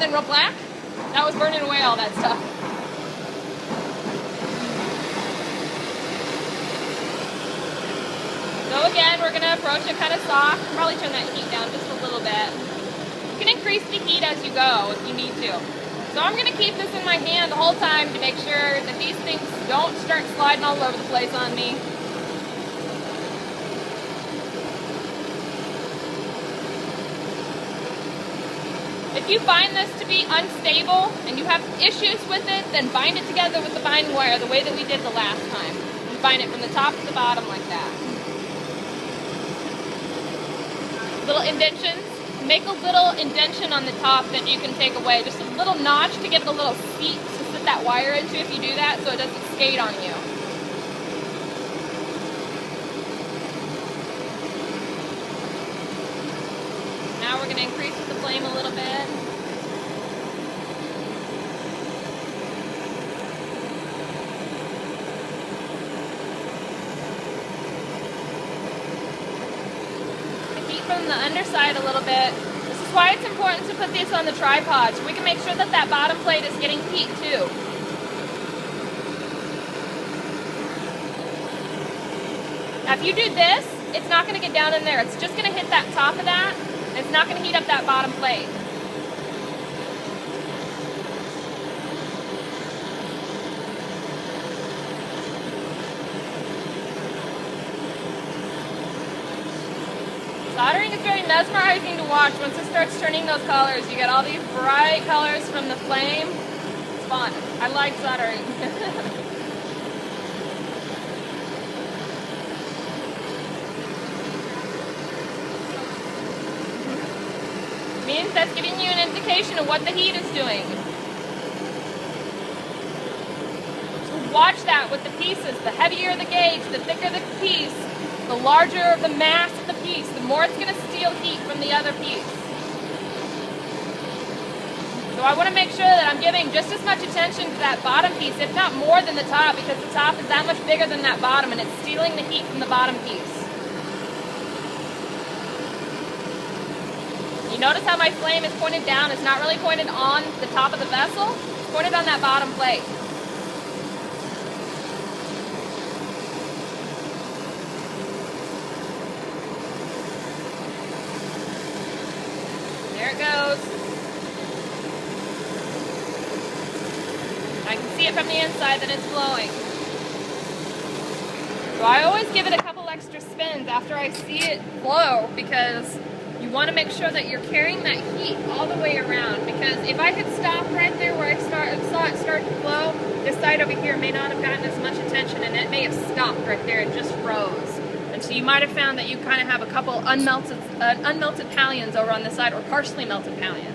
than real black. That was burning away all that stuff. So again, we're going to approach it kind of soft. Probably turn that heat down just a little bit. You can increase the heat as you go if you need to. So I'm going to keep this in my hand the whole time to make sure that these things don't start sliding all over the place on me. If you find this to be unstable and you have issues with it, then bind it together with the binding wire the way that we did the last time. And bind it from the top to the bottom like that. Little indentions. Make a little indention on the top that you can take away. Just a little notch to get the little seat to sit that wire into if you do that so it doesn't skate on you. Now we're going to increase the flame a little bit. From the underside a little bit. This is why it's important to put this on the tripod so we can make sure that that bottom plate is getting heat too. Now if you do this, it's not going to get down in there. It's just going to hit that top of that, and it's not going to heat up that bottom plate. Soldering is very mesmerizing to watch. Once it starts turning those colors, you get all these bright colors from the flame. It's fun. I like soldering. Means that's giving you an indication of what the heat is doing. So watch that with the pieces. The heavier the gauge, the thicker the piece, the larger the mass of the piece, the more it's going to steal heat from the other piece. So I want to make sure that I'm giving just as much attention to that bottom piece, if not more than the top, because the top is that much bigger than that bottom and it's stealing the heat from the bottom piece. You notice how my flame is pointed down? It's not really pointed on the top of the vessel, it's pointed on that bottom plate. There it goes. I can see it from the inside that it's glowing. So I always give it a couple extra spins after I see it glow, because you want to make sure that you're carrying that heat all the way around. Because if I could stop right there where I saw it start to glow, this side over here may not have gotten as much attention, and it may have stopped right there. It just froze. And so you might have found that you kind of have a couple unmelted pallions over on this side, or partially melted pallions.